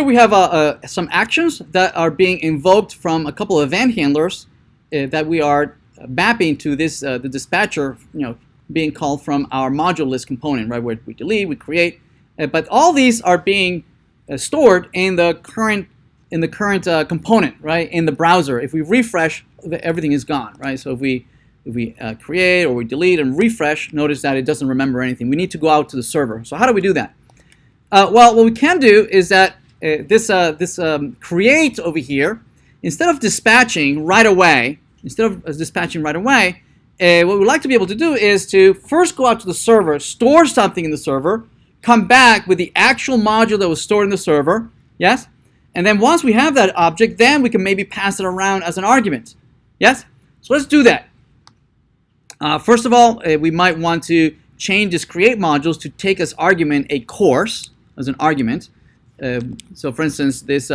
We have some actions that are being invoked from a couple of event handlers that we are mapping to this the dispatcher, being called from our module list component, right? Where we delete, we create, but all these are being stored in the current component, right? In the browser. If we refresh, everything is gone, right? So if we create or we delete and refresh, notice that it doesn't remember anything. We need to go out to the server. So how do we do that? Well, what we can do is that this create over here, instead of dispatching right away, what we'd like to be able to do is to first go out to the server, store something in the server, come back with the actual module that was stored in the server, yes? And then once we have that object, then we can maybe pass it around as an argument, yes? So let's do that. First of all, we might want to change this create modules to take as argument a course as an argument. So for instance, this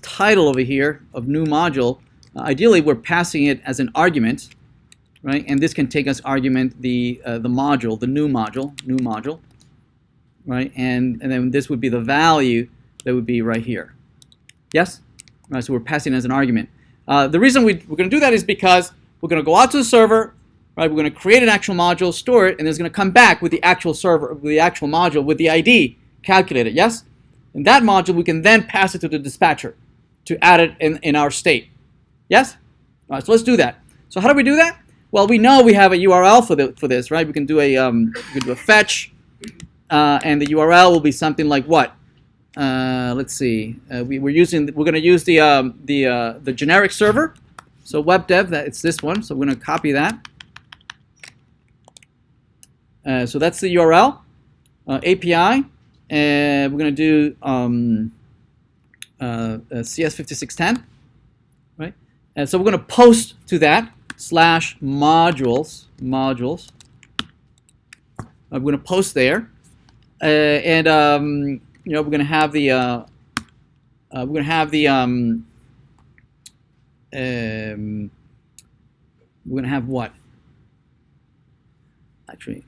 title over here of new module, ideally we're passing it as an argument, right? And this can take as argument the module, the new module, right? And then this would be the value that would be right here. Yes? All right, so we're passing it as an argument. The reason we're going to do that is because we're going to go out to the server, right? We're going to create an actual module, store it, and it's going to come back with the actual server, with the actual module, with the ID calculated. Yes? And that module we can then pass it to the dispatcher to add it in our state. Yes? All right, so let's do that. So how do we do that? Well, we know we have a URL for this, right? We can do a fetch, and the URL will be something like what? Let's see. We're going to use the generic server. So webdev, it's this one. So we're going to copy that. So that's the URL. API. We're going to do cs5610, right? And so we're going to post to that /modules. We're going to post there, and we're going to have the we're going to have what? Actually,